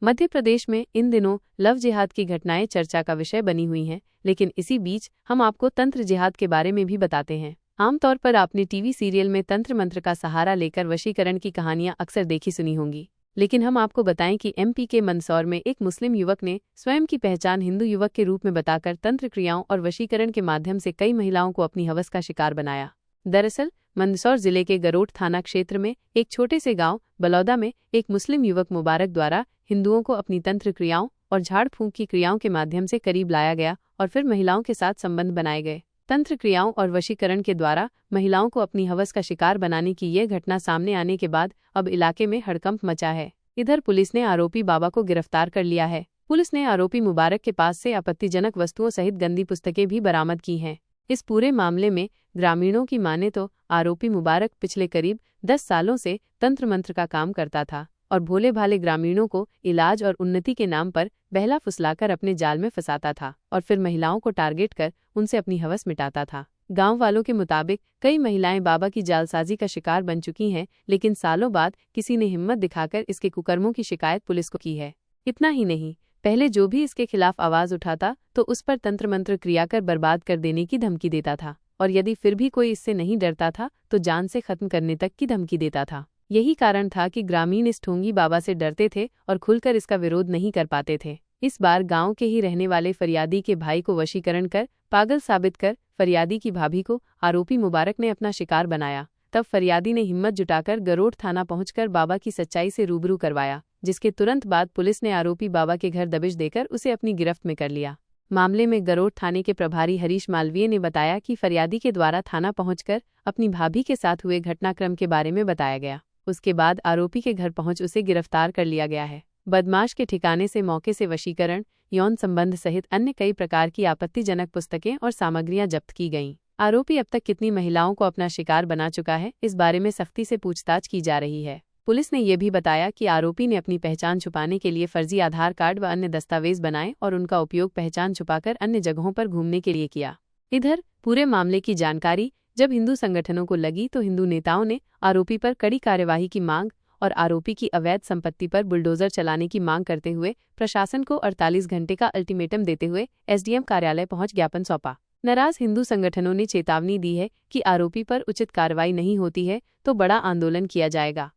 मध्य प्रदेश में इन दिनों लव जिहाद की घटनाएं चर्चा का विषय बनी हुई हैं, लेकिन इसी बीच हम आपको तंत्र जिहाद के बारे में भी बताते हैं। आमतौर पर आपने टीवी सीरियल में तंत्र मंत्र का सहारा लेकर वशीकरण की कहानियां अक्सर देखी सुनी होंगी, लेकिन हम आपको बताएं कि एमपी के मंदसौर में एक मुस्लिम युवक ने स्वयं की पहचान हिंदू युवक के रूप में बताकर तंत्र क्रियाओं और वशीकरण के माध्यम से कई महिलाओं को अपनी हवस का शिकार बनाया। दरअसल मंदसौर जिले के गरोठ थाना क्षेत्र में एक छोटे से गांव बलौदा में एक मुस्लिम युवक मुबारक द्वारा हिंदुओं को अपनी तंत्र क्रियाओं और झाड़ फूंक की क्रियाओं के माध्यम से करीब लाया गया और फिर महिलाओं के साथ संबंध बनाए गए। तंत्र क्रियाओं और वशीकरण के द्वारा महिलाओं को अपनी हवस का शिकार बनाने की ये घटना सामने आने के बाद अब इलाके में हड़कंप मचा है। इधर पुलिस ने आरोपी बाबा को गिरफ्तार कर लिया है। पुलिस ने आरोपी मुबारक के पास से आपत्तिजनक वस्तुओं सहित गंदी पुस्तकें भी बरामद की हैं। इस पूरे मामले में ग्रामीणों की माने तो आरोपी मुबारक पिछले करीब 10 सालों से तंत्र मंत्र का काम करता था और भोले भाले ग्रामीणों को इलाज और उन्नति के नाम पर बहला फुसलाकर अपने जाल में फंसाता था और फिर महिलाओं को टारगेट कर उनसे अपनी हवस मिटाता था। गांव वालों के मुताबिक कई महिलाएं बाबा की जालसाजी का शिकार बन चुकी हैं, लेकिन सालों बाद किसी ने हिम्मत दिखाकर इसके कुकर्मों की शिकायत पुलिस को की है। इतना ही नहीं, पहले जो भी इसके खिलाफ आवाज उठाता तो उस पर तंत्र मंत्र क्रिया कर बर्बाद कर देने की धमकी देता था और यदि फिर भी कोई इससे नहीं डरता था तो जान से खत्म करने तक की धमकी देता था। यही कारण था कि ग्रामीण इस ढोंगी बाबा से डरते थे और खुलकर इसका विरोध नहीं कर पाते थे। इस बार गांव के ही रहने वाले फरियादी के भाई को वशीकरण कर पागल साबित कर फरियादी की भाभी को आरोपी मुबारक ने अपना शिकार बनाया। तब फरियादी ने हिम्मत जुटाकर गरोठ थाना पहुंचकर बाबा की सच्चाई से रूबरू करवाया, जिसके तुरंत बाद पुलिस ने आरोपी बाबा के घर दबिश देकर उसे अपनी गिरफ्त में कर लिया। मामले में गरोठ थाने के प्रभारी हरीश मालवीय ने बताया कि फरियादी के द्वारा थाना पहुंचकर अपनी भाभी के साथ हुए घटनाक्रम के बारे में बताया गया। उसके बाद आरोपी के घर पहुंच उसे गिरफ्तार कर लिया गया है। बदमाश के ठिकाने से मौके से वशीकरण, यौन संबंध सहित अन्य कई प्रकार की आपत्तिजनक पुस्तकें और सामग्रियां जब्त की गईं। आरोपी अब तक कितनी महिलाओं को अपना शिकार बना चुका है, इस बारे में सख्ती से पूछताछ की जा रही है। पुलिस ने यह भी बताया कि आरोपी ने अपनी पहचान छुपाने के लिए फर्जी आधार कार्ड व अन्य दस्तावेज बनाए और उनका उपयोग पहचान छुपाकर अन्य जगहों पर घूमने के लिए किया। इधर पूरे मामले की जानकारी जब हिंदू संगठनों को लगी तो हिंदू नेताओं ने आरोपी पर कड़ी कार्यवाही की मांग और आरोपी की अवैध संपत्ति पर बुलडोजर चलाने की मांग करते हुए प्रशासन को 48 घंटे का अल्टीमेटम देते हुए एसडीएम कार्यालय पहुंच ज्ञापन सौंपा। नाराज हिंदू संगठनों ने चेतावनी दी है कि आरोपी पर उचित कार्रवाई नहीं होती है तो बड़ा आंदोलन किया जाएगा।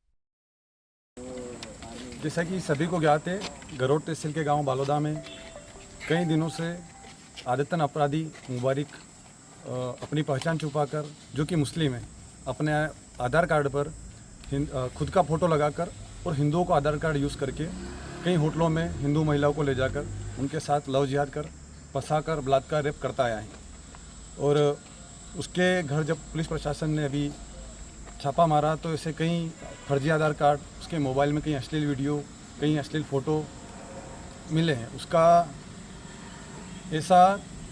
जैसा कि सभी को ज्ञात है, गरोठ तहसील के गांव बालोदा में कई दिनों से आदतन अपराधी मुबारक अपनी पहचान छुपाकर, जो कि मुस्लिम है, अपने आधार कार्ड पर खुद का फ़ोटो लगाकर और हिंदुओं को आधार कार्ड यूज़ करके कई होटलों में हिंदू महिलाओं को ले जाकर उनके साथ लव जिहाद कर फंसाकर बलात्कार रेप करता आया है। और उसके घर जब पुलिस प्रशासन ने अभी छापा मारा तो ऐसे कई फर्जी आधार कार्ड, उसके मोबाइल में कई अश्लील वीडियो, कई अश्लील फ़ोटो मिले हैं। उसका ऐसा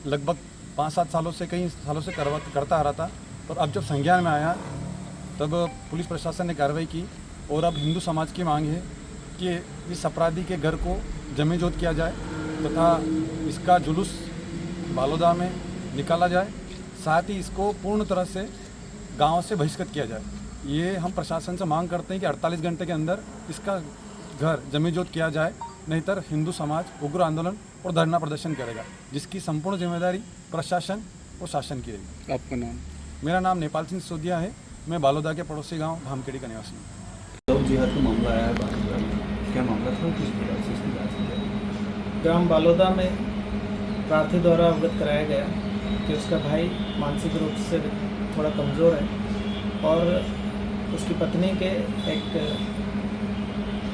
लगभग 5-7 सालों से कई सालों से करता आ रहा था, और अब जब संज्ञान में आया तब पुलिस प्रशासन ने कार्रवाई की और अब हिंदू समाज की मांग है कि इस अपराधी के घर को जमीजोत किया जाए तथा इसका जुलूस बालोदा में निकाला जाए, साथ ही इसको पूर्ण तरह से गांव से बहिष्कृत किया जाए। ये हम प्रशासन से मांग करते हैं कि 48 घंटे के अंदर इसका घर जमीजोत किया जाए, नहीं तो हिंदू समाज उग्र आंदोलन और धरना प्रदर्शन करेगा, जिसकी संपूर्ण जिम्मेदारी प्रशासन और शासन की रहेगी। आपका नाम? मेरा नाम नेपाल सिंह सिसोदिया है। मैं बालोदा के पड़ोसी गांव भामखेड़ी का निवासी हूँ। लव जिहाद का मामला आया है बालोदा में, क्या मामला था, किस प्रकार से इसकी जांच की जाए? ग्राम बालोदा में प्रार्थी द्वारा अवगत कराया गया कि उसका भाई मानसिक रूप से थोड़ा कमज़ोर है और उसकी पत्नी के एक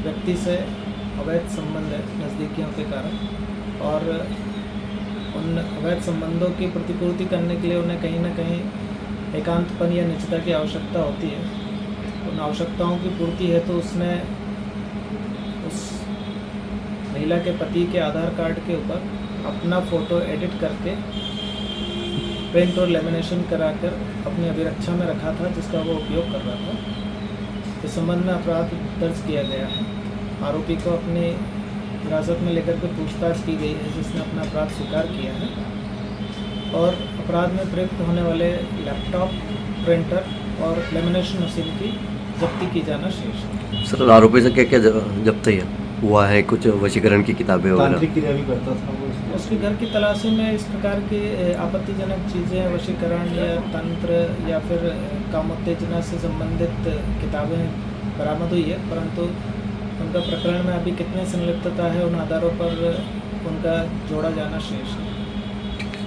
व्यक्ति से अवैध संबंध है नज़दीकियों के कारण, और उन अवैध संबंधों की प्रतिपूर्ति करने के लिए उन्हें कहीं ना कहीं एकांतपन या निजता की आवश्यकता होती है। उन आवश्यकताओं की पूर्ति है तो उसने उस महिला के पति के आधार कार्ड के ऊपर अपना फ़ोटो एडिट करके प्रिंट और लेमिनेशन कराकर अपनी अभिरक्षा में रखा था, जिसका वो उपयोग कर रहा था। इस संबंध में अपराध दर्ज किया गया है। आरोपी को अपनी हिरासत में लेकर के पूछताछ की गई है, जिसने अपना अपराध स्वीकार किया है, और अपराध में प्रयुक्त होने वाले लैपटॉप, प्रिंटर और लेमिनेशन मशीन की जब्ती की जाना शेष है। सर, आरोपी से क्या क्या जब्त है? हुआ है, कुछ वशीकरण की किताबें वगैरह। तांत्रिक क्रिया भी करता था वो इसके उसके घर की तलाशी में इस प्रकार की आपत्तिजनक चीज़ें, वशीकरण या तंत्र या फिर कामोत्तेजना से संबंधित किताबें बरामद हुई है, परंतु उनका प्रकरण में अभी कितने संलिप्तता है उन आधारों पर उनका जोड़ा जाना शेष है।